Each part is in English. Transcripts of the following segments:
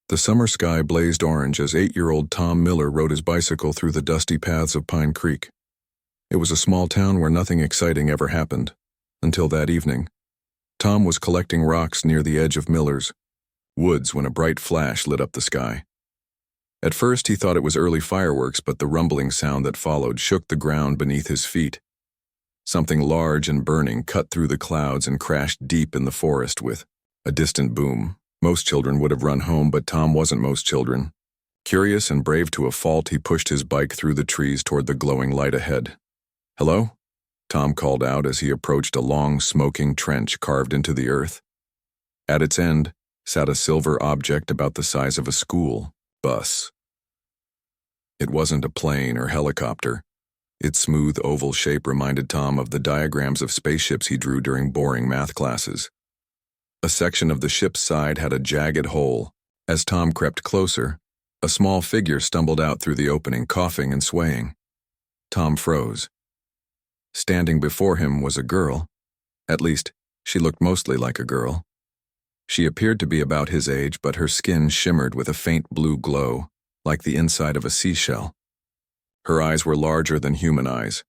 The summer sky blazed orange as 8-year-old Tom Miller rode his bicycle through the dusty paths of Pine Creek. It was a small town where nothing exciting ever happened, until that evening. Tom was collecting rocks near the edge of Miller's woods when a bright flash lit up the sky. At first he thought it was early fireworks, but the rumbling sound that followed shook the ground beneath his feet. Something large and burning cut through the clouds and crashed deep in the forest with a distant boom. Most children would have run home, but Tom wasn't most children. Curious and brave to a fault, he pushed his bike through the trees toward the glowing light ahead. "Hello?" Tom called out as he approached a long, smoking trench carved into the earth. At its end sat a silver object about the size of a school bus. It wasn't a plane or helicopter. Its smooth oval shape reminded Tom of the diagrams of spaceships he drew during boring math classes. A section of the ship's side had a jagged hole. As Tom crept closer, a small figure stumbled out through the opening, coughing and swaying. Tom froze. Standing before him was a girl. At least, she looked mostly like a girl. She appeared to be about his age, but her skin shimmered with a faint blue glow, like the inside of a seashell. Her eyes were larger than human eyes,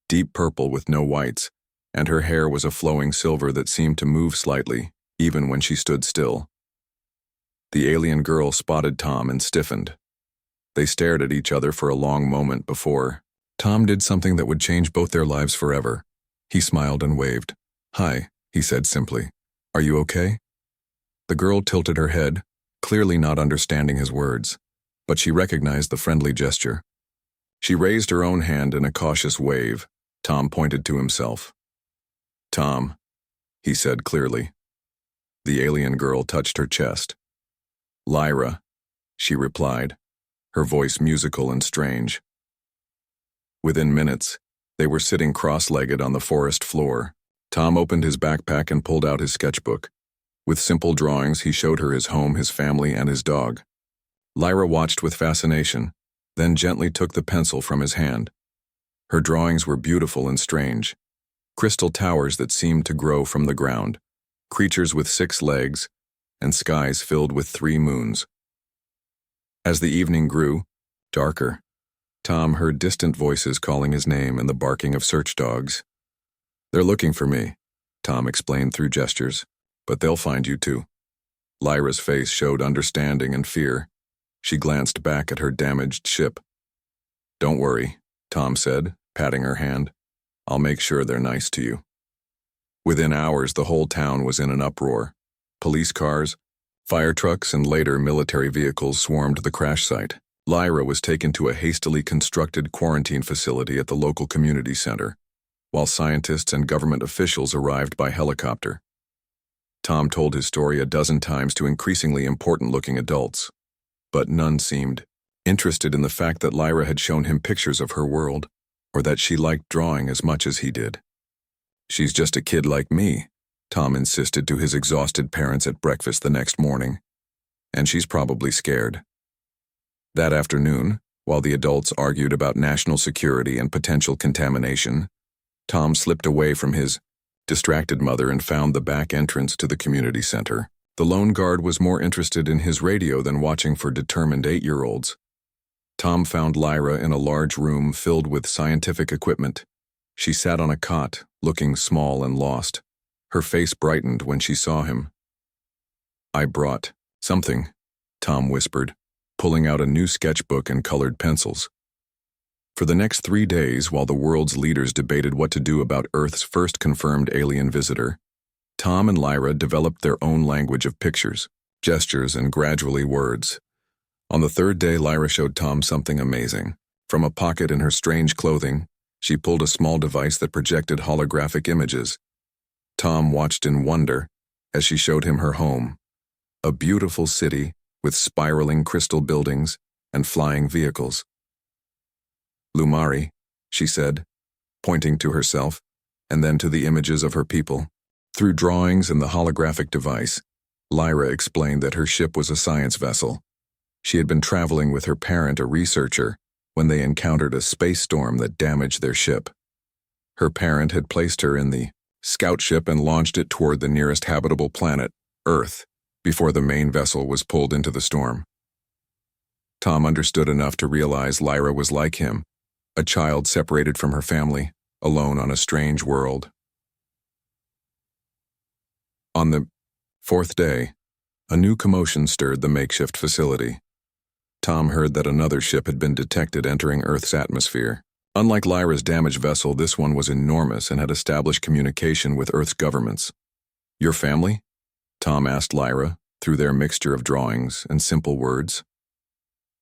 deep purple with no whites, and her hair was a flowing silver that seemed to move slightly, even when she stood still. The alien girl spotted Tom and stiffened. They stared at each other for a long moment before Tom did something that would change both their lives forever. He smiled and waved. "Hi," he said simply. "Are you okay?" The girl tilted her head, clearly not understanding his words, but she recognized the friendly gesture. She raised her own hand in a cautious wave. Tom pointed to himself. "Tom," he said clearly. The alien girl touched her chest. "Lyra," she replied, her voice musical and strange. Within minutes, they were sitting cross-legged on the forest floor. Tom opened his backpack and pulled out his sketchbook. With simple drawings, he showed her his home, his family, and his dog. Lyra watched with fascination, then gently took the pencil from his hand. Her drawings were beautiful and strange. Crystal towers that seemed to grow from the ground, creatures with 6 legs, and skies filled with 3 moons. As the evening grew darker, Tom heard distant voices calling his name and the barking of search dogs. "They're looking for me," Tom explained through gestures, "but they'll find you too." Lyra's face showed understanding and fear. She glanced back at her damaged ship. "Don't worry," Tom said, patting her hand. "I'll make sure they're nice to you." Within hours, the whole town was in an uproar. Police cars, fire trucks, and later military vehicles swarmed the crash site. Lyra was taken to a hastily constructed quarantine facility at the local community center, while scientists and government officials arrived by helicopter. Tom told his story a dozen times to increasingly important-looking adults, but none seemed interested in the fact that Lyra had shown him pictures of her world, or that she liked drawing as much as he did. "She's just a kid like me," Tom insisted to his exhausted parents at breakfast the next morning. "And she's probably scared." That afternoon, while the adults argued about national security and potential contamination, Tom slipped away from his distracted mother and found the back entrance to the community center. The lone guard was more interested in his radio than watching for determined 8-year-olds. Tom found Lyra in a large room filled with scientific equipment. She sat on a cot, looking small and lost. Her face brightened when she saw him. "I brought something," Tom whispered, pulling out a new sketchbook and colored pencils. For the next 3 days, while the world's leaders debated what to do about Earth's first confirmed alien visitor, Tom and Lyra developed their own language of pictures, gestures, and gradually words. On the 3rd day, Lyra showed Tom something amazing. From a pocket in her strange clothing, she pulled a small device that projected holographic images. Tom watched in wonder as she showed him her home, a beautiful city with spiraling crystal buildings and flying vehicles. "Lumari," she said, pointing to herself, and then to the images of her people. Through drawings and the holographic device, Lyra explained that her ship was a science vessel. She had been traveling with her parent, a researcher, when they encountered a space storm that damaged their ship. Her parent had placed her in the scout ship and launched it toward the nearest habitable planet, Earth, before the main vessel was pulled into the storm. Tom understood enough to realize Lyra was like him, a child separated from her family, alone on a strange world. On the fourth day, a new commotion stirred the makeshift facility. Tom heard that another ship had been detected entering Earth's atmosphere. Unlike Lyra's damaged vessel, this one was enormous and had established communication with Earth's governments. "Your family?" Tom asked Lyra, through their mixture of drawings and simple words.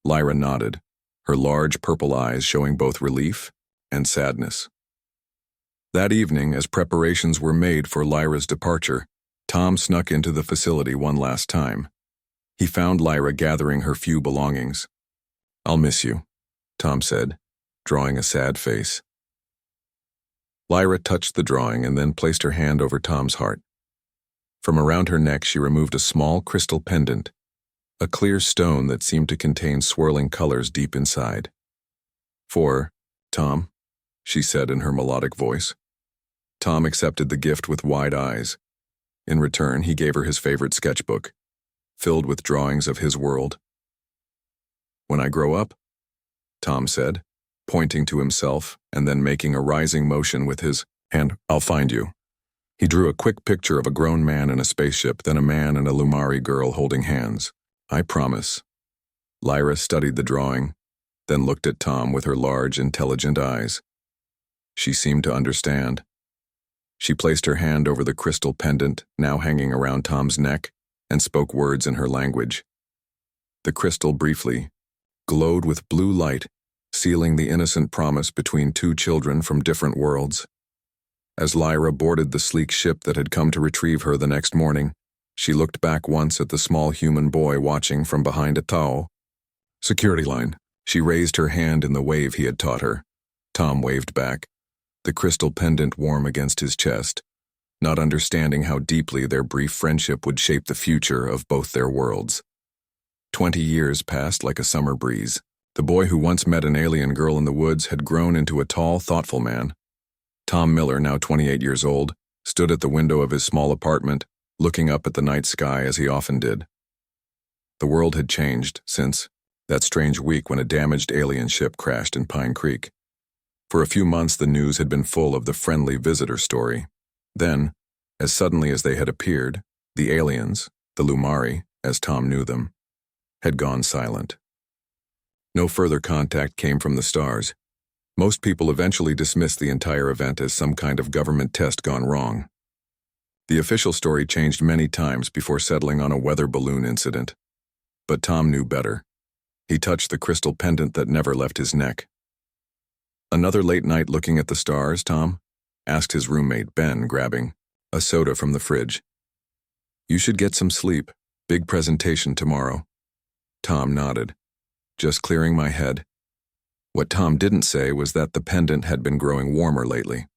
Lyra nodded, her large purple eyes showing both relief and sadness. That evening, as preparations were made for Lyra's departure, Tom snuck into the facility one last time. He found Lyra gathering her few belongings. "I'll miss you," Tom said, drawing a sad face. Lyra touched the drawing and then placed her hand over Tom's heart. From around her neck she removed a small crystal pendant, a clear stone that seemed to contain swirling colors deep inside. "For Tom," she said in her melodic voice. Tom accepted the gift with wide eyes. In return, he gave her his favorite sketchbook, filled with drawings of his world. "When I grow up," Tom said, pointing to himself and then making a rising motion with his hand, "I'll find you." He drew a quick picture of a grown man in a spaceship, then a man and a Lumari girl holding hands. "I promise." Lyra studied the drawing, then looked at Tom with her large, intelligent eyes. She seemed to understand. She placed her hand over the crystal pendant, now hanging around Tom's neck, and spoke words in her language. The crystal briefly glowed with blue light, sealing the innocent promise between two children from different worlds. As Lyra boarded the sleek ship that had come to retrieve her the next morning, she looked back once at the small human boy watching from behind a towel. "Security line." She raised her hand in the wave he had taught her. Tom waved back, the crystal pendant warm against his chest, not understanding how deeply their brief friendship would shape the future of both their worlds. 20 years passed like a summer breeze. The boy who once met an alien girl in the woods had grown into a tall, thoughtful man. Tom Miller, now 28 years old, stood at the window of his small apartment, looking up at the night sky as he often did. The world had changed since that strange week when a damaged alien ship crashed in Pine Creek. For a few months the news had been full of the friendly visitor story. Then, as suddenly as they had appeared, the aliens, the Lumari, as Tom knew them, had gone silent. No further contact came from the stars. Most people eventually dismissed the entire event as some kind of government test gone wrong. The official story changed many times before settling on a weather balloon incident. But Tom knew better. He touched the crystal pendant that never left his neck. "Another late night looking at the stars, Tom?" asked his roommate Ben, grabbing a soda from the fridge. "You should get some sleep. Big presentation tomorrow." Tom nodded. "Just clearing my head." What Tom didn't say was that the pendant had been growing warmer lately.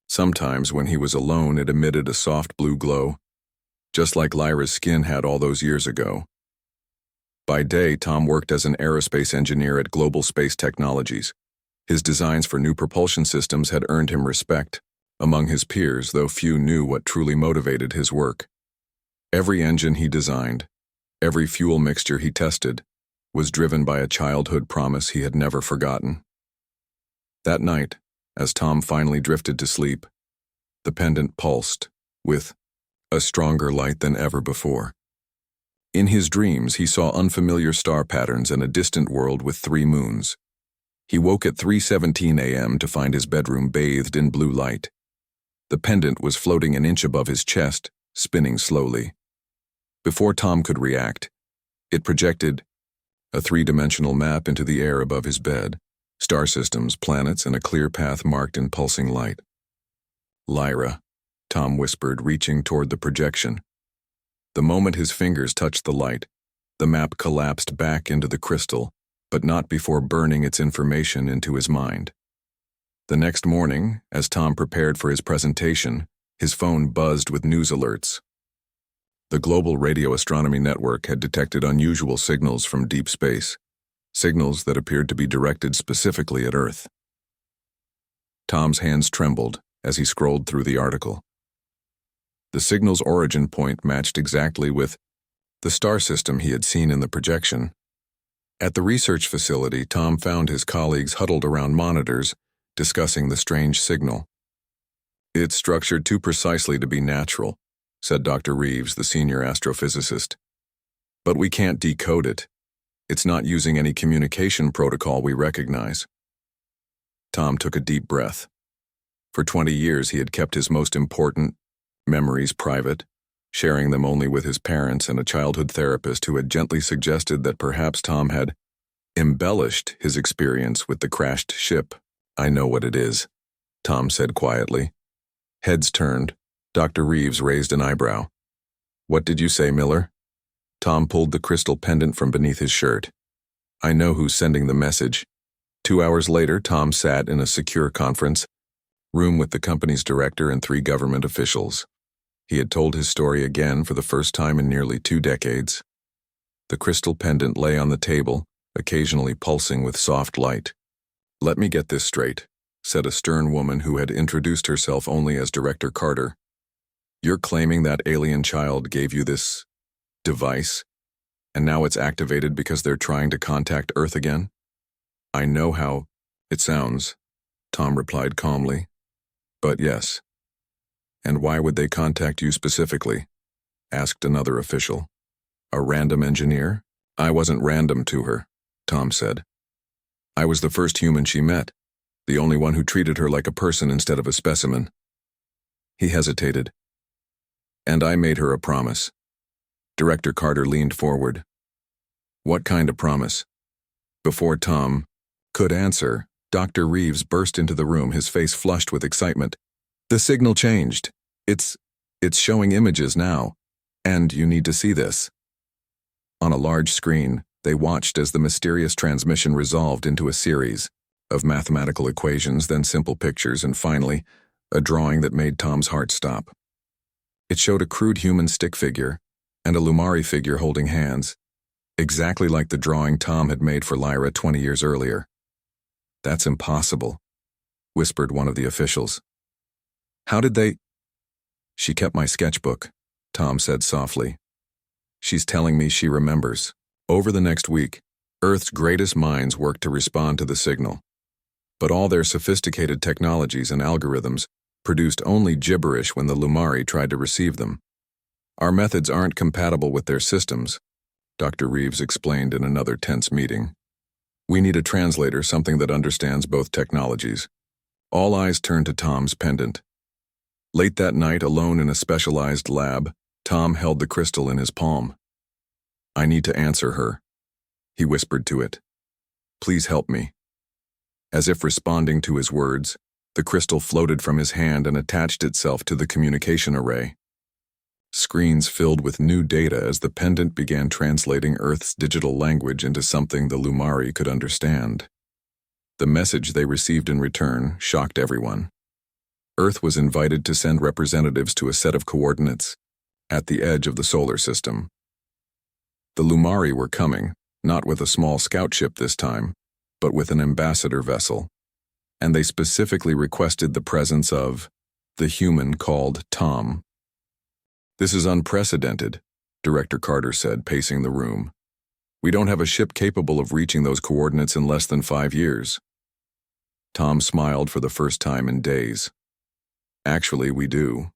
Sometimes when he was alone it emitted a soft blue glow, just like Lyra's skin had all those years ago. By day, Tom worked as an aerospace engineer at Global Space Technologies. His designs for new propulsion systems had earned him respect among his peers, though few knew what truly motivated his work. Every engine he designed, every fuel mixture he tested, was driven by a childhood promise he had never forgotten. That night, as Tom finally drifted to sleep, the pendant pulsed with a stronger light than ever before. In his dreams, he saw unfamiliar star patterns and a distant world with 3 moons. He woke at 3:17 a.m. to find his bedroom bathed in blue light. The pendant was floating an inch above his chest, spinning slowly. Before Tom could react, it projected a 3-dimensional map into the air above his bed, star systems, planets, and a clear path marked in pulsing light. "Lyra," Tom whispered, reaching toward the projection. The moment his fingers touched the light, the map collapsed back into the crystal, but not before burning its information into his mind. The next morning, as Tom prepared for his presentation, his phone buzzed with news alerts. The Global Radio Astronomy Network had detected unusual signals from deep space, signals that appeared to be directed specifically at Earth. Tom's hands trembled as he scrolled through the article. The signal's origin point matched exactly with the star system he had seen in the projection. At the research facility, Tom found his colleagues huddled around monitors, discussing the strange signal. "It's structured too precisely to be natural," said Dr. Reeves, the senior astrophysicist. "But we can't decode it. It's not using any communication protocol we recognize." Tom took a deep breath. For 20 years, he had kept his most important memories private, sharing them only with his parents and a childhood therapist who had gently suggested that perhaps Tom had embellished his experience with the crashed ship. "I know what it is," Tom said quietly. Heads turned. Dr. Reeves raised an eyebrow. "What did you say, Miller?" Tom pulled the crystal pendant from beneath his shirt. "I know who's sending the message." 2 hours later, Tom sat in a secure conference room with the company's director and 3 government officials. He had told his story again for the first time in nearly 2 decades. The crystal pendant lay on the table, occasionally pulsing with soft light. "Let me get this straight," said a stern woman who had introduced herself only as Director Carter. "You're claiming that alien child gave you this device, and now it's activated because they're trying to contact Earth again?" "I know how it sounds," Tom replied calmly. "But yes." "And why would they contact you specifically?" asked another official. "A random engineer?" "I wasn't random to her," Tom said. "I was the first human she met, the only one who treated her like a person instead of a specimen." He hesitated. "And I made her a promise." Director Carter leaned forward. "What kind of promise?" Before Tom could answer, Dr. Reeves burst into the room, his face flushed with excitement. "The signal changed. It's showing images now, and you need to see this." On a large screen, they watched as the mysterious transmission resolved into a series of mathematical equations, then simple pictures, and finally, a drawing that made Tom's heart stop. It showed a crude human stick figure and a Lumari figure holding hands, exactly like the drawing Tom had made for Lyra 20 years earlier. "That's impossible," whispered one of the officials. "How did they—" "She kept my sketchbook," Tom said softly. "She's telling me she remembers." Over the next week, Earth's greatest minds worked to respond to the signal. But all their sophisticated technologies and algorithms produced only gibberish when the Lumari tried to receive them. "Our methods aren't compatible with their systems," Dr. Reeves explained in another tense meeting. "We need a translator, something that understands both technologies." All eyes turned to Tom's pendant. Late that night, alone in a specialized lab, Tom held the crystal in his palm. "I need to answer her," he whispered to it. "Please help me." As if responding to his words, the crystal floated from his hand and attached itself to the communication array. Screens filled with new data as the pendant began translating Earth's digital language into something the Lumari could understand. The message they received in return shocked everyone. Earth was invited to send representatives to a set of coordinates at the edge of the solar system. The Lumari were coming, not with a small scout ship this time, but with an ambassador vessel, and they specifically requested the presence of the human called Tom. "This is unprecedented," Director Carter said, pacing the room. "We don't have a ship capable of reaching those coordinates in less than 5 years." Tom smiled for the first time in days. "Actually, we do."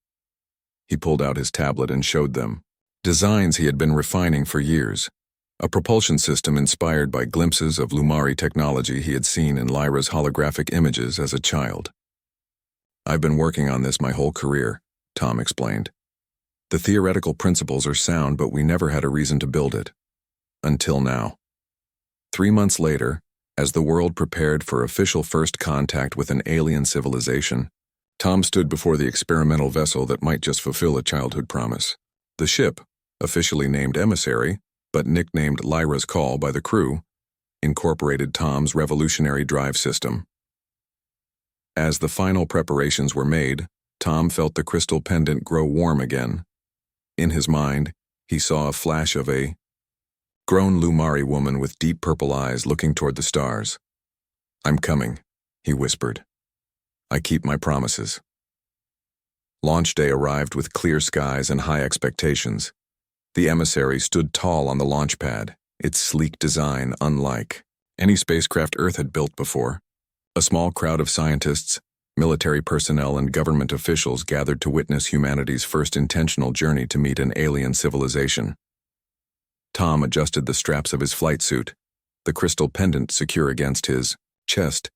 He pulled out his tablet and showed them designs he had been refining for years, a propulsion system inspired by glimpses of Lumari technology he had seen in Lyra's holographic images as a child. "I've been working on this my whole career," Tom explained. "The theoretical principles are sound, but we never had a reason to build it. Until now." 3 months later, as the world prepared for official first contact with an alien civilization, Tom stood before the experimental vessel that might just fulfill a childhood promise. The ship, officially named Emissary, but nicknamed Lyra's Call by the crew, incorporated Tom's revolutionary drive system. As the final preparations were made, Tom felt the crystal pendant grow warm again. In his mind, he saw a flash of a grown Lumari woman with deep purple eyes looking toward the stars. "I'm coming," he whispered. "I keep my promises." Launch day arrived with clear skies and high expectations. The emissary stood tall on the launch pad, its sleek design unlike any spacecraft Earth had built before. A small crowd of scientists, military personnel, and government officials gathered to witness humanity's first intentional journey to meet an alien civilization. Tom adjusted the straps of his flight suit, the crystal pendant secure against his chest.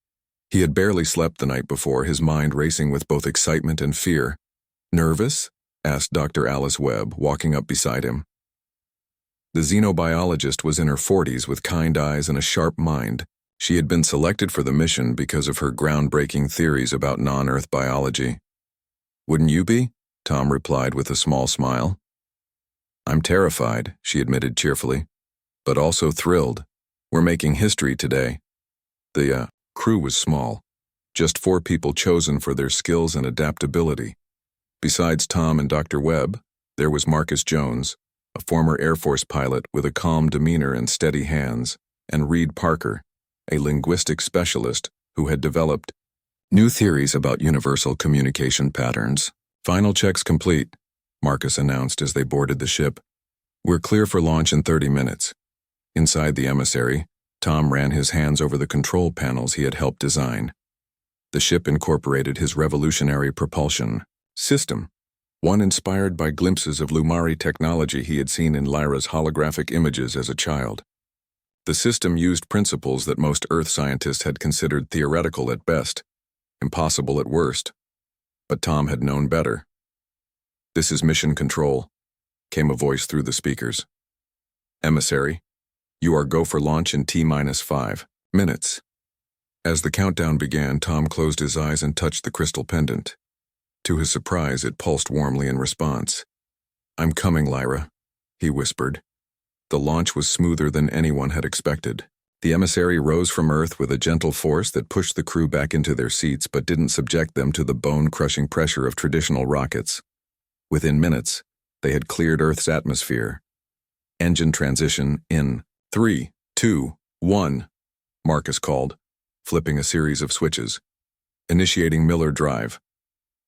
He had barely slept the night before, his mind racing with both excitement and fear. "Nervous?" asked Dr. Alice Webb, walking up beside him. The xenobiologist was in her 40s with kind eyes and a sharp mind. She had been selected for the mission because of her groundbreaking theories about non-Earth biology. "Wouldn't you be?" Tom replied with a small smile. "I'm terrified," she admitted cheerfully, "but also thrilled. We're making history today." The crew was small, just 4 people chosen for their skills and adaptability. Besides Tom and Dr. Webb, there was Marcus Jones, a former Air Force pilot with a calm demeanor and steady hands, and Reed Parker, a linguistic specialist who had developed new theories about universal communication patterns. "Final checks complete," Marcus announced as they boarded the ship. "We're clear for launch in 30 minutes. Inside the emissary, Tom ran his hands over the control panels he had helped design. The ship incorporated his revolutionary propulsion system, one inspired by glimpses of Lumari technology he had seen in Lyra's holographic images as a child. The system used principles that most Earth scientists had considered theoretical at best, impossible at worst. But Tom had known better. "This is Mission Control," came a voice through the speakers. "Emissary, you are go for launch in T-5 minutes." As the countdown began, Tom closed his eyes and touched the crystal pendant. To his surprise, it pulsed warmly in response. "I'm coming, Lyra," he whispered. The launch was smoother than anyone had expected. The emissary rose from Earth with a gentle force that pushed the crew back into their seats but didn't subject them to the bone-crushing pressure of traditional rockets. Within minutes, they had cleared Earth's atmosphere. "Engine transition in 3, 2, 1, Marcus called, flipping a series of switches. "Initiating Miller Drive."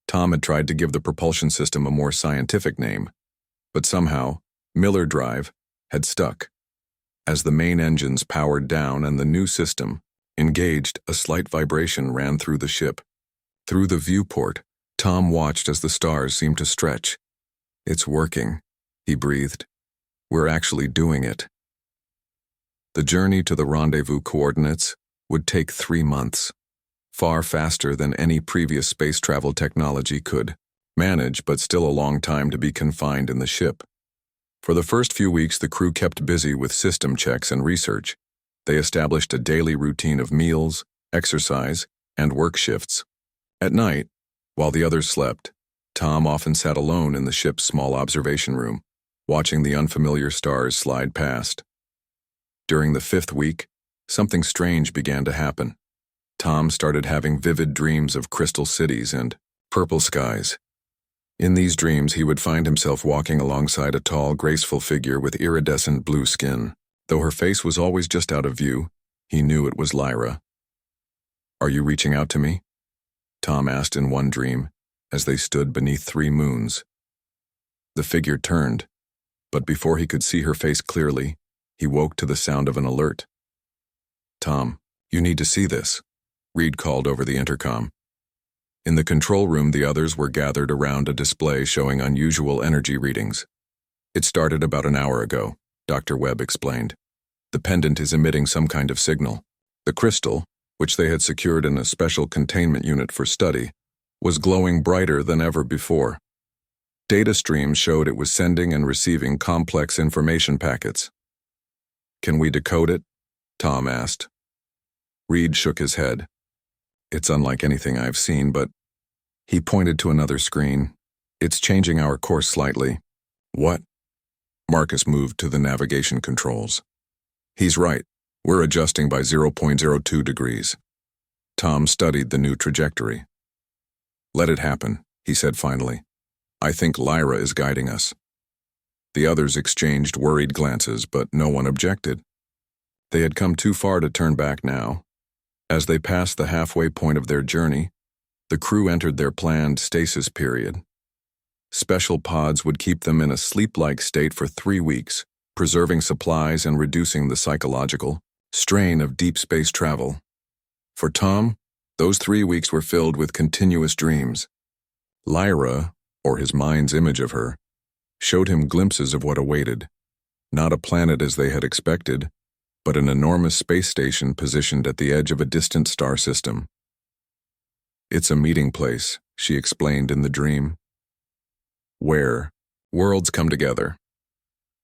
Tom had tried to give the propulsion system a more scientific name, but somehow, Miller Drive had stuck. As the main engines powered down and the new system engaged, a slight vibration ran through the ship. Through the viewport, Tom watched as the stars seemed to stretch. "It's working," he breathed. "We're actually doing it." The journey to the rendezvous coordinates would take 3 months, far faster than any previous space travel technology could manage, but still a long time to be confined in the ship. For the first few weeks, the crew kept busy with system checks and research. They established a daily routine of meals, exercise, and work shifts. At night, while the others slept, Tom often sat alone in the ship's small observation room, watching the unfamiliar stars slide past. During the 5th week, something strange began to happen. Tom started having vivid dreams of crystal cities and purple skies. In these dreams, he would find himself walking alongside a tall, graceful figure with iridescent blue skin. Though her face was always just out of view, he knew it was Lyra. "Are you reaching out to me?" Tom asked in one dream, as they stood beneath 3 moons. The figure turned, but before he could see her face clearly, he woke to the sound of an alert. "Tom, you need to see this," Reed called over the intercom. In the control room, the others were gathered around a display showing unusual energy readings. "It started about an hour ago," Dr. Webb explained. "The pendant is emitting some kind of signal. The crystal, which they had secured in a special containment unit for study, was glowing brighter than ever before. Data streams showed it was sending and receiving complex information packets." "Can we decode it?" Tom asked. Reed shook his head. "It's unlike anything I've seen, but..." He pointed to another screen. "It's changing our course slightly." "What?" Marcus moved to the navigation controls. "He's right. We're adjusting by 0.02 degrees. Tom studied the new trajectory. "Let it happen," he said finally. "I think Lyra is guiding us." The others exchanged worried glances, but no one objected. They had come too far to turn back now. As they passed the halfway point of their journey, the crew entered their planned stasis period. Special pods would keep them in a sleep-like state for 3 weeks, preserving supplies and reducing the psychological strain of deep space travel. For Tom, those 3 weeks were filled with continuous dreams. Lyra, or his mind's image of her, showed him glimpses of what awaited. Not a planet as they had expected, but an enormous space station positioned at the edge of a distant star system. "It's a meeting place," she explained in the dream, "where worlds come together."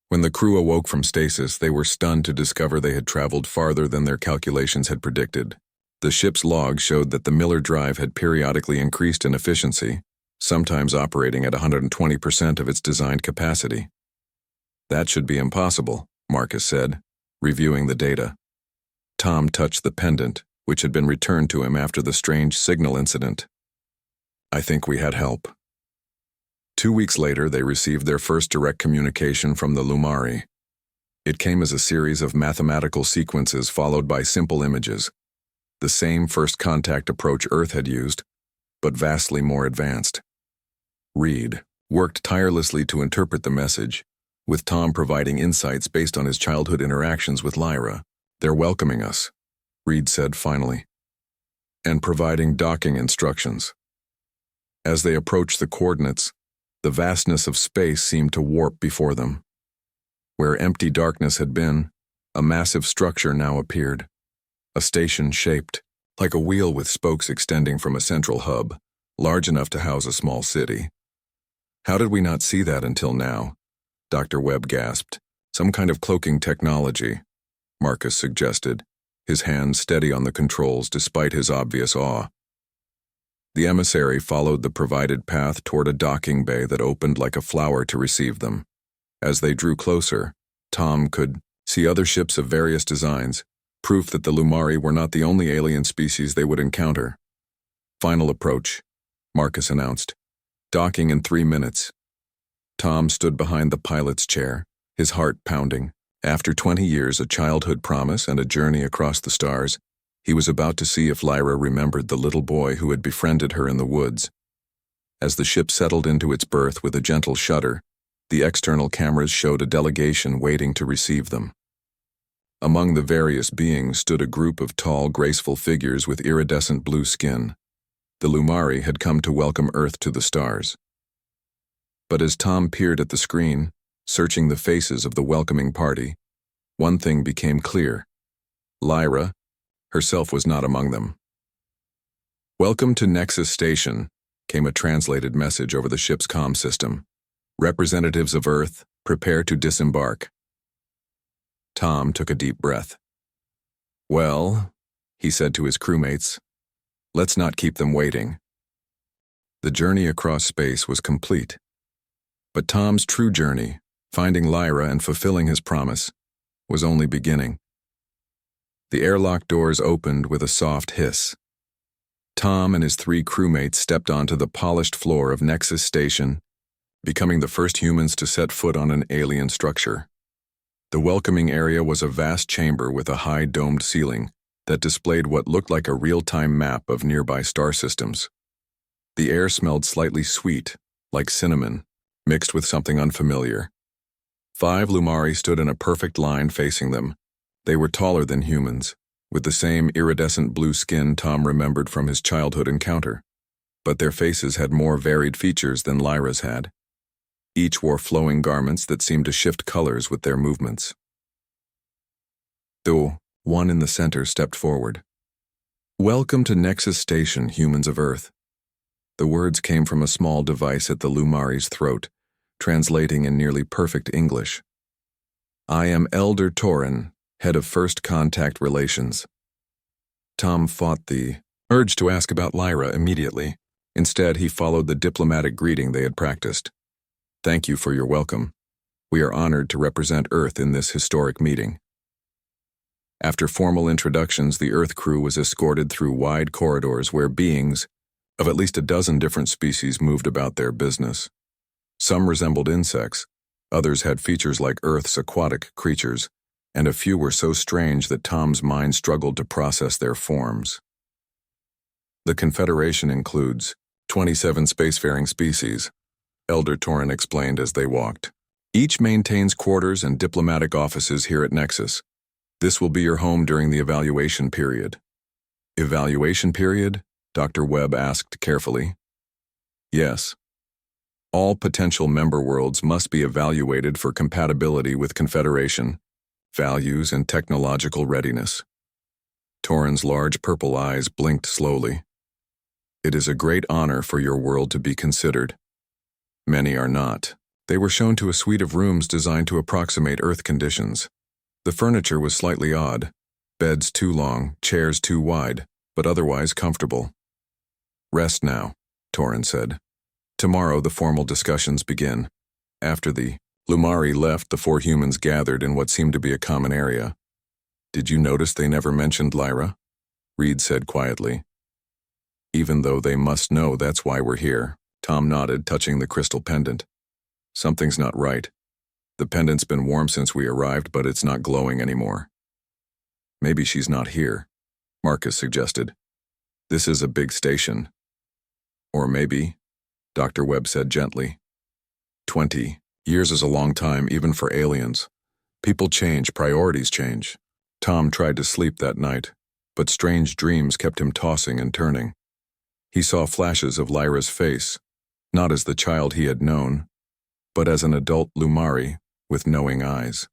When the crew awoke from stasis, they were stunned to discover they had traveled farther than their calculations had predicted. The ship's log showed that the Miller drive had periodically increased in efficiency, sometimes operating at 120% of its designed capacity. "That should be impossible," Marcus said, reviewing the data. Tom touched the pendant, which had been returned to him after the strange signal incident. "I think we had help." 2 weeks later, they received their first direct communication from the Lumari. It came as a series of mathematical sequences followed by simple images, the same first contact approach Earth had used, but vastly more advanced. Reed worked tirelessly to interpret the message, with Tom providing insights based on his childhood interactions with Lyra. "They're welcoming us," Reed said finally, "and providing docking instructions." As they approached the coordinates, the vastness of space seemed to warp before them. Where empty darkness had been, a massive structure now appeared, a station shaped like a wheel with spokes extending from a central hub, large enough to house a small city. "How did we not see that until now?" Dr. Webb gasped. "Some kind of cloaking technology," Marcus suggested, his hands steady on the controls despite his obvious awe. The emissary followed the provided path toward a docking bay that opened like a flower to receive them. As they drew closer, Tom could see other ships of various designs, proof that the Lumari were not the only alien species they would encounter. "Final approach," Marcus announced. "Docking in 3 minutes." Tom stood behind the pilot's chair, his heart pounding. After 20 years, a childhood promise, and a journey across the stars, he was about to see if Lyra remembered the little boy who had befriended her in the woods. As the ship settled into its berth with a gentle shudder, the external cameras showed a delegation waiting to receive them. Among the various beings stood a group of tall, graceful figures with iridescent blue skin. The Lumari had come to welcome Earth to the stars. But as Tom peered at the screen, searching the faces of the welcoming party, one thing became clear. Lyra herself was not among them. "Welcome to Nexus Station," came a translated message over the ship's comm system. "Representatives of Earth, prepare to disembark." Tom took a deep breath. "Well," he said to his crewmates, "let's not keep them waiting." The journey across space was complete. But Tom's true journey, finding Lyra and fulfilling his promise, was only beginning. The airlock doors opened with a soft hiss. Tom and his 3 crewmates stepped onto the polished floor of Nexus Station, becoming the first humans to set foot on an alien structure. The welcoming area was a vast chamber with a high domed ceiling that displayed what looked like a real-time map of nearby star systems. The air smelled slightly sweet, like cinnamon, mixed with something unfamiliar. 5 Lumari stood in a perfect line facing them. They were taller than humans, with the same iridescent blue skin Tom remembered from his childhood encounter. But their faces had more varied features than Lyra's had. Each wore flowing garments that seemed to shift colors with their movements. The one in the center stepped forward. "Welcome to Nexus Station, humans of Earth." The words came from a small device at the Lumari's throat, translating in nearly perfect English. "I am Elder Torin, head of First Contact Relations." Tom fought the urge to ask about Lyra immediately. Instead, he followed the diplomatic greeting they had practiced. "Thank you for your welcome. We are honored to represent Earth in this historic meeting." After formal introductions, the Earth crew was escorted through wide corridors where beings of at least a dozen different species moved about their business. Some resembled insects, others had features like Earth's aquatic creatures, and a few were so strange that Tom's mind struggled to process their forms. The Confederation includes 27 spacefaring species, Elder Torin explained as they walked. Each maintains quarters and diplomatic offices here at Nexus. This will be your home during the evaluation period. Evaluation period? Dr. Webb asked carefully. Yes. All potential member worlds must be evaluated for compatibility with Confederation, values, and technological readiness. Torin's large purple eyes blinked slowly. It is a great honor for your world to be considered. Many are not. They were shown to a suite of rooms designed to approximate Earth conditions. The furniture was slightly odd. Beds too long, chairs too wide, but otherwise comfortable. Rest now, Torin said. Tomorrow the formal discussions begin. After the Lumari left, the four humans gathered in what seemed to be a common area. Did you notice they never mentioned Lyra? Reed said quietly. Even though they must know that's why we're here, Tom nodded, touching the crystal pendant. Something's not right. The pendant's been warm since we arrived, but it's not glowing anymore. Maybe she's not here, Marcus suggested. This is a big station. Or maybe, Dr. Webb said gently. 20 years is a long time, even for aliens. People change, priorities change. Tom tried to sleep that night, but strange dreams kept him tossing and turning. He saw flashes of Lyra's face, not as the child he had known, but as an adult Lumari with knowing eyes.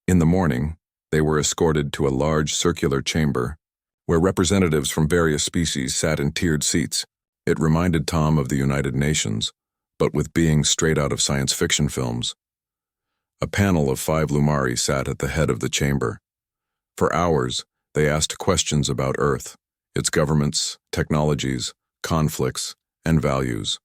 In the morning, they were escorted to a large circular chamber where representatives from various species sat in tiered seats. It reminded Tom of the United Nations, but with beings straight out of science fiction films. A panel of 5 Lumari sat at the head of the chamber. For hours, they asked questions about Earth, its governments, technologies, conflicts, and values.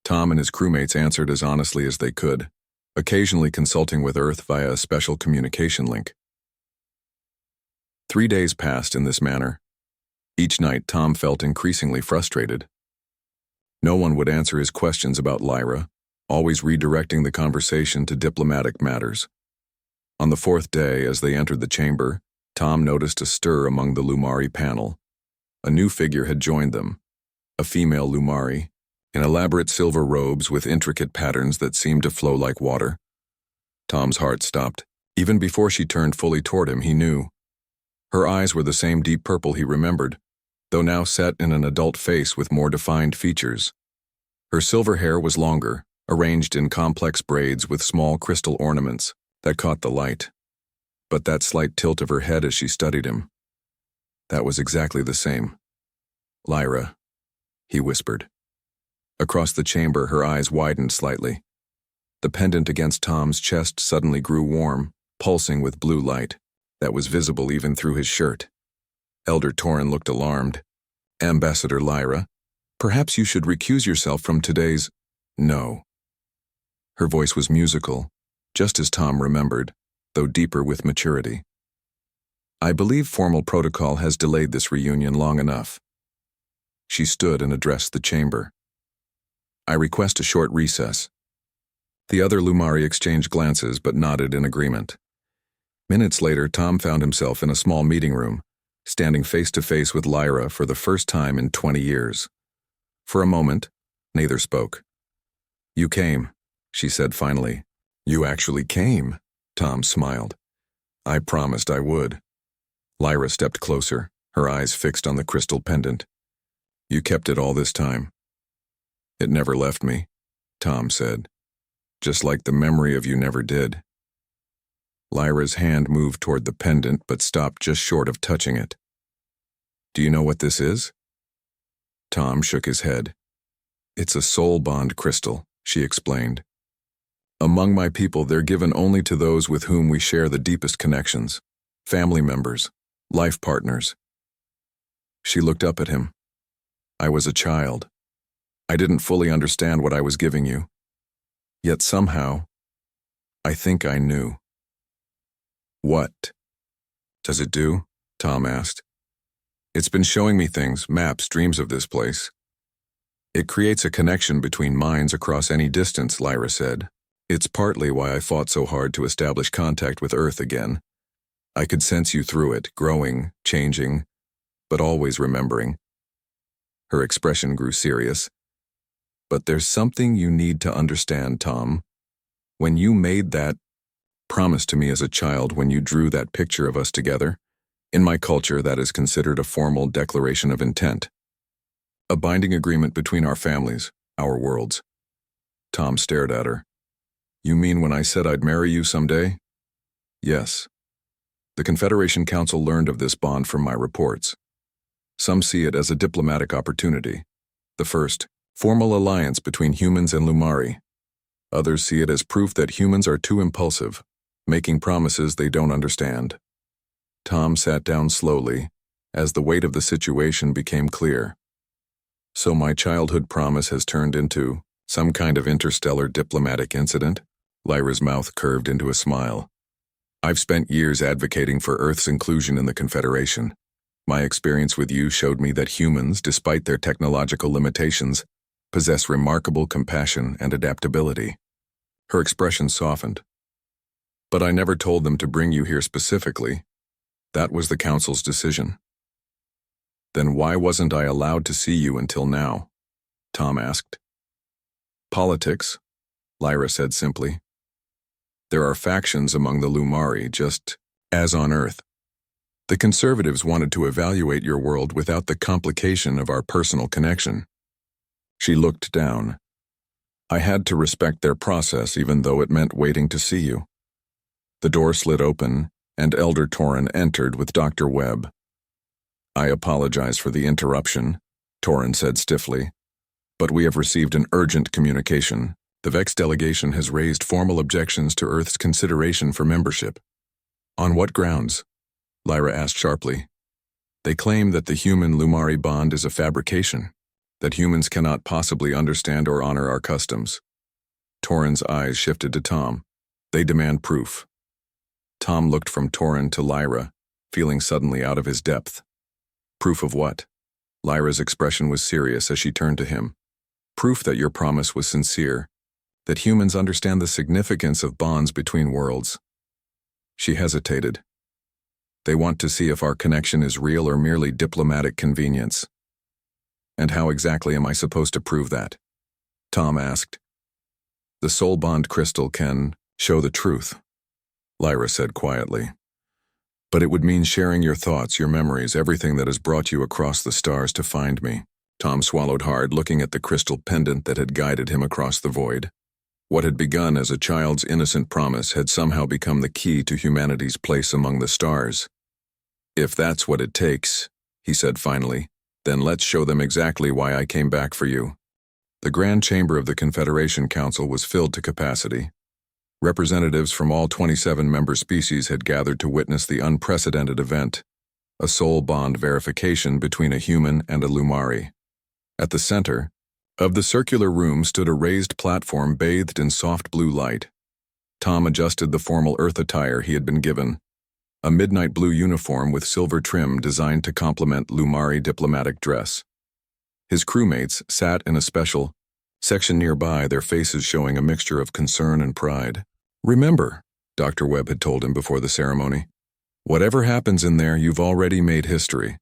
Tom and his crewmates answered as honestly as they could, occasionally consulting with Earth via a special communication link. 3 days passed in this manner. Each night, Tom felt increasingly frustrated. No one would answer his questions about Lyra, always redirecting the conversation to diplomatic matters. On the 4th day, as they entered the chamber, Tom noticed a stir among the Lumari panel. A new figure had joined them, a female Lumari, in elaborate silver robes with intricate patterns that seemed to flow like water. Tom's heart stopped. Even before she turned fully toward him, he knew. Her eyes were the same deep purple he remembered, though now set in an adult face with more defined features. Her silver hair was longer, arranged in complex braids with small crystal ornaments that caught the light. But that slight tilt of her head as she studied him, that was exactly the same. Lyra, he whispered. Across the chamber, her eyes widened slightly. The pendant against Tom's chest suddenly grew warm, pulsing with blue light that was visible even through his shirt. Elder Torin looked alarmed. Ambassador Lyra, perhaps you should recuse yourself from today's— No. Her voice was musical, just as Tom remembered, though deeper with maturity. I believe formal protocol has delayed this reunion long enough. She stood and addressed the chamber. I request a short recess. The other Lumari exchanged glances but nodded in agreement. Minutes later, Tom found himself in a small meeting room, standing face to face with Lyra for the first time in 20 years. For a moment, neither spoke. You came, she said finally. You actually came, Tom smiled. I promised I would. Lyra stepped closer, her eyes fixed on the crystal pendant. You kept it all this time. It never left me, Tom said. Just like the memory of you never did. Lyra's hand moved toward the pendant but stopped just short of touching it. Do you know what this is? Tom shook his head. It's a soul bond crystal, she explained. Among my people, they're given only to those with whom we share the deepest connections, family members, life partners. She looked up at him. I was a child. I didn't fully understand what I was giving you. Yet somehow, I think I knew. What does it do? Tom asked. It's been showing me things, maps, dreams of this place. It creates a connection between minds across any distance, Lyra said. It's partly why I fought so hard to establish contact with Earth again. I could sense you through it, growing, changing, but always remembering. Her expression grew serious. But there's something you need to understand, Tom. When you made that promise to me as a child, when you drew that picture of us together, in my culture that is considered a formal declaration of intent. A binding agreement between our families, our worlds. Tom stared at her. You mean when I said I'd marry you someday? Yes. The Confederation Council learned of this bond from my reports. Some see it as a diplomatic opportunity, the first formal alliance between humans and Lumari. Others see it as proof that humans are too impulsive, making promises they don't understand. Tom sat down slowly, as the weight of the situation became clear. So my childhood promise has turned into some kind of interstellar diplomatic incident? Lyra's mouth curved into a smile. I've spent years advocating for Earth's inclusion in the Confederation. My experience with you showed me that humans, despite their technological limitations, possess remarkable compassion and adaptability. Her expression softened. But I never told them to bring you here specifically. That was the Council's decision. Then why wasn't I allowed to see you until now? Tom asked. Politics, Lyra said simply. There are factions among the Lumari, just as on Earth. The conservatives wanted to evaluate your world without the complication of our personal connection. She looked down. I had to respect their process, even though it meant waiting to see you. The door slid open, and Elder Torin entered with Dr. Webb. I apologize for the interruption, Torin said stiffly, but we have received an urgent communication. The Vex delegation has raised formal objections to Earth's consideration for membership. On what grounds? Lyra asked sharply. They claim that the human-Lumari bond is a fabrication, that humans cannot possibly understand or honor our customs. Torin's eyes shifted to Tom. They demand proof. Tom looked from Torin to Lyra, feeling suddenly out of his depth. Proof of what? Lyra's expression was serious as she turned to him. Proof that your promise was sincere, that humans understand the significance of bonds between worlds. She hesitated. They want to see if our connection is real or merely diplomatic convenience. And how exactly am I supposed to prove that? Tom asked. The soul bond crystal can show the truth, Lyra said quietly. But it would mean sharing your thoughts, your memories, everything that has brought you across the stars to find me. Tom swallowed hard, looking at the crystal pendant that had guided him across the void. What had begun as a child's innocent promise had somehow become the key to humanity's place among the stars. If that's what it takes, he said finally, then let's show them exactly why I came back for you. The Grand Chamber of the Confederation Council was filled to capacity. Representatives from all 27 member species had gathered to witness the unprecedented event, a soul bond verification between a human and a Lumari. At the center of the circular room stood a raised platform bathed in soft blue light. Tom adjusted the formal Earth attire he had been given, a midnight blue uniform with silver trim designed to complement Lumari diplomatic dress. His crewmates sat in a special section nearby, their faces showing a mixture of concern and pride. Remember, Dr. Webb had told him before the ceremony, whatever happens in there, you've already made history.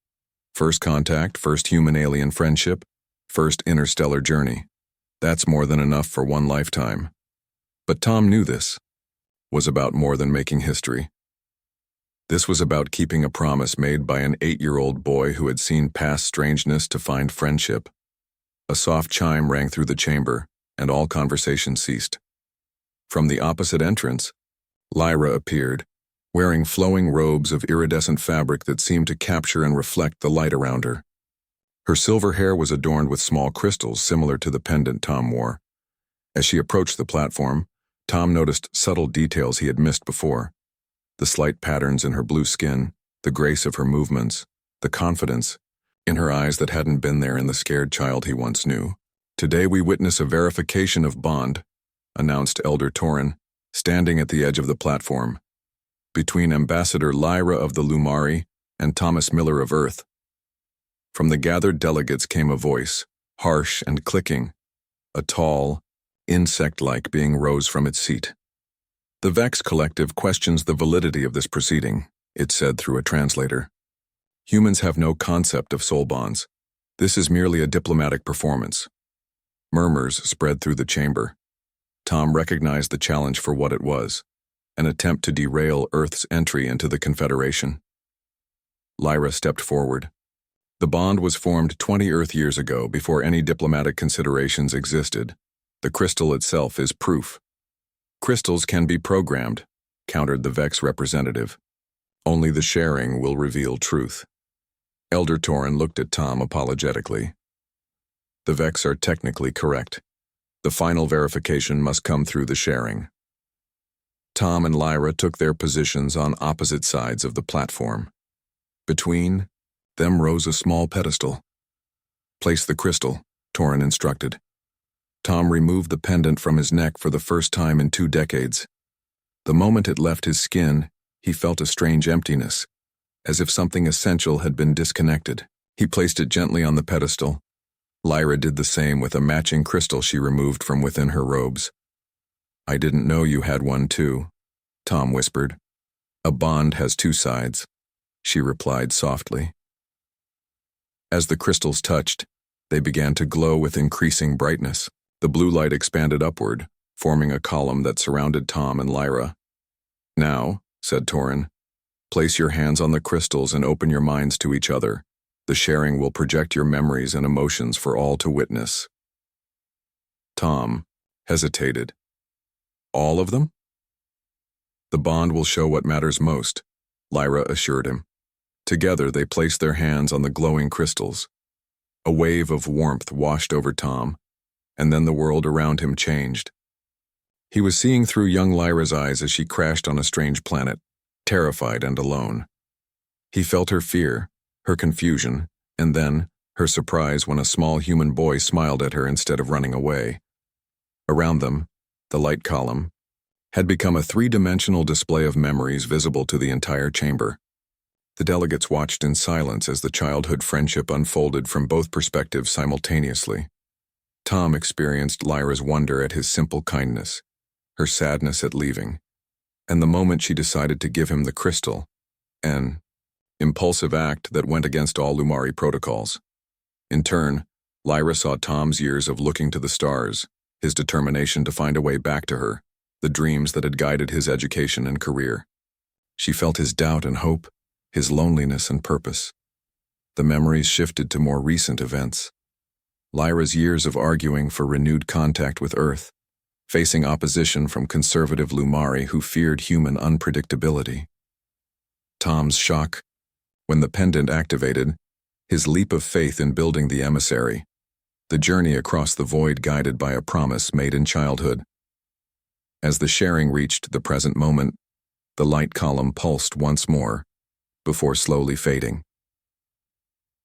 First contact, first human-alien friendship, first interstellar journey. That's more than enough for one lifetime. But Tom knew this was about more than making history. This was about keeping a promise made by an 8-year-old boy who had seen past strangeness to find friendship. A soft chime rang through the chamber, and all conversation ceased. From the opposite entrance, Lyra appeared, wearing flowing robes of iridescent fabric that seemed to capture and reflect the light around her. Her silver hair was adorned with small crystals similar to the pendant Tom wore. As she approached the platform, Tom noticed subtle details he had missed before. The slight patterns in her blue skin, the grace of her movements, the confidence in her eyes that hadn't been there in the scared child he once knew. Today we witness a verification of bond, announced Elder Torin, standing at the edge of the platform, between Ambassador Lyra of the Lumari and Thomas Miller of Earth. From the gathered delegates came a voice, harsh and clicking. A tall, insect-like being rose from its seat. The Vex Collective questions the validity of this proceeding, it said through a translator. Humans have no concept of soul bonds. This is merely a diplomatic performance. Murmurs spread through the chamber. Tom recognized the challenge for what it was, an attempt to derail Earth's entry into the Confederation. Lyra stepped forward. The bond was formed 20 Earth years ago before any diplomatic considerations existed. The crystal itself is proof. Crystals can be programmed, countered the Vex representative. Only the sharing will reveal truth. Elder Torin looked at Tom apologetically. The Vex are technically correct. The final verification must come through the sharing. Tom and Lyra took their positions on opposite sides of the platform. Between them rose a small pedestal. Place the crystal, Torin instructed. Tom removed the pendant from his neck for the first time in 2 decades. The moment it left his skin, he felt a strange emptiness, as if something essential had been disconnected. He placed it gently on the pedestal. Lyra did the same with a matching crystal she removed from within her robes. "I didn't know you had one too," Tom whispered. "A bond has 2 sides," she replied softly. As the crystals touched, they began to glow with increasing brightness. The blue light expanded upward, forming a column that surrounded Tom and Lyra. "Now," said Torin, "place your hands on the crystals and open your minds to each other. The sharing will project your memories and emotions for all to witness." Tom hesitated. "All of them?" "The bond will show what matters most," Lyra assured him. Together they placed their hands on the glowing crystals. A wave of warmth washed over Tom, and then the world around him changed. He was seeing through young Lyra's eyes as she crashed on a strange planet, terrified and alone. He felt her fear, her confusion, and then her surprise when a small human boy smiled at her instead of running away. Around them, the light column had become a 3-dimensional display of memories visible to the entire chamber. The delegates watched in silence as the childhood friendship unfolded from both perspectives simultaneously. Tom experienced Lyra's wonder at his simple kindness, her sadness at leaving, and the moment she decided to give him the crystal, an impulsive act that went against all Lumari protocols. In turn, Lyra saw Tom's years of looking to the stars, his determination to find a way back to her, the dreams that had guided his education and career. She felt his doubt and hope, his loneliness and purpose. The memories shifted to more recent events. Lyra's years of arguing for renewed contact with Earth, facing opposition from conservative Lumari who feared human unpredictability. Tom's shock when the pendant activated, his leap of faith in building the emissary, the journey across the void guided by a promise made in childhood. As the sharing reached the present moment, the light column pulsed once more, before slowly fading.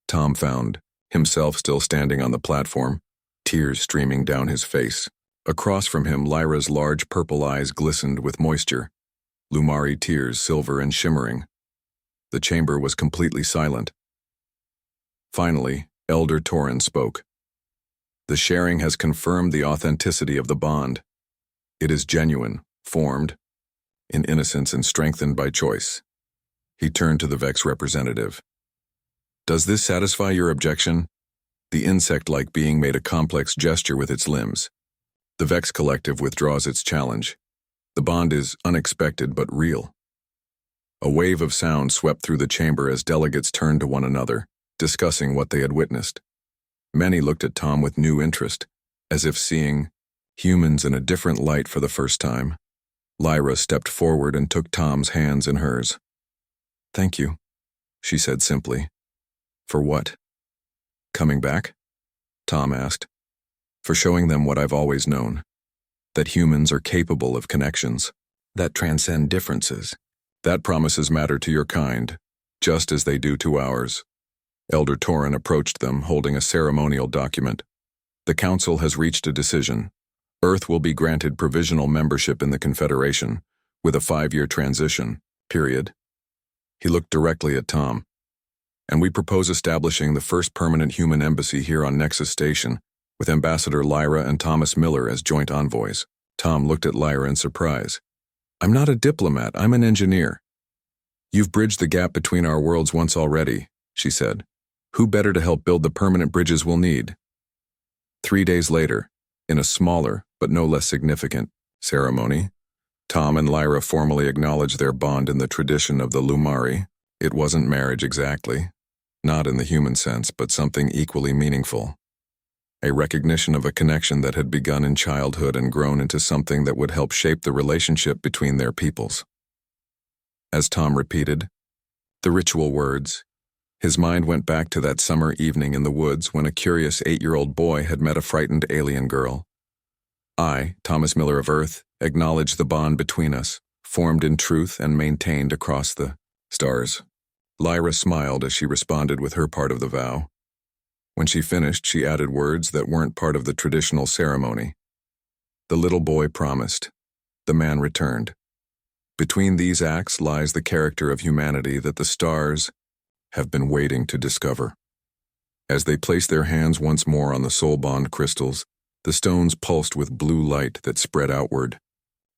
Tom found himself still standing on the platform, tears streaming down his face. Across from him, Lyra's large purple eyes glistened with moisture, Lumari tears silver and shimmering. The chamber was completely silent. Finally, Elder Torin spoke. "The sharing has confirmed the authenticity of the bond. It is genuine, formed in innocence and strengthened by choice." He turned to the Vex representative. "Does this satisfy your objection?" The insect-like being made a complex gesture with its limbs. The Vex Collective withdraws its challenge. The bond is unexpected but real. A wave of sound swept through the chamber as delegates turned to one another, discussing what they had witnessed. Many looked at Tom with new interest, as if seeing humans in a different light for the first time. Lyra stepped forward and took Tom's hands in hers. "Thank you," she said simply. "For what?" "Coming back?" Tom asked. "For showing them what I've always known, that humans are capable of connections that transcend differences. That promises matter to your kind, just as they do to ours." Elder Torin approached them, holding a ceremonial document. "The Council has reached a decision. Earth will be granted provisional membership in the Confederation, with a 5-year transition period." He looked directly at Tom. "And we propose establishing the first permanent human embassy here on Nexus Station, with Ambassador Lyra and Thomas Miller as joint envoys." Tom looked at Lyra in surprise. "I'm not a diplomat, I'm an engineer." "You've bridged the gap between our worlds once already," she said. "Who better to help build the permanent bridges we'll need?" 3 days later, In a smaller, but no less significant, ceremony, Tom and Lyra formally acknowledged their bond in the tradition of the Lumari. It wasn't marriage exactly, not in the human sense, but something equally meaningful. A recognition of a connection that had begun in childhood and grown into something that would help shape the relationship between their peoples. As Tom repeated the ritual words, his mind went back to that summer evening in the woods when a curious 8-year-old boy had met a frightened alien girl. I, Thomas Miller of Earth, acknowledge the bond between us, formed in truth and maintained across the stars. Lyra smiled as she responded with her part of the vow. When she finished, she added words that weren't part of the traditional ceremony. The little boy promised. The man returned. Between these acts lies the character of humanity that the stars have been waiting to discover. As they placed their hands once more on the soul bond crystals, the stones pulsed with blue light that spread outward,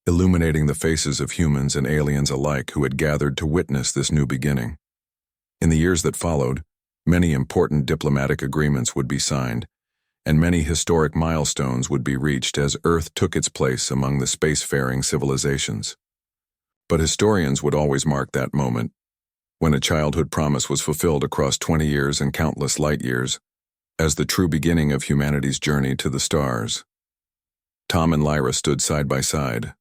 illuminating the faces of humans and aliens alike who had gathered to witness this new beginning. In the years that followed, many important diplomatic agreements would be signed, and many historic milestones would be reached as Earth took its place among the spacefaring civilizations. But historians would always mark that moment, when a childhood promise was fulfilled across 20 years and countless light years, as the true beginning of humanity's journey to the stars. Tom and Lyra stood side by side,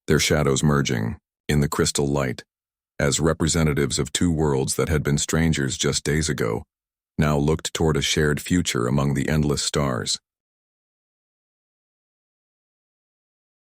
their shadows merging in the crystal light, as representatives of two worlds that had been strangers just days ago, now looked toward a shared future among the endless stars.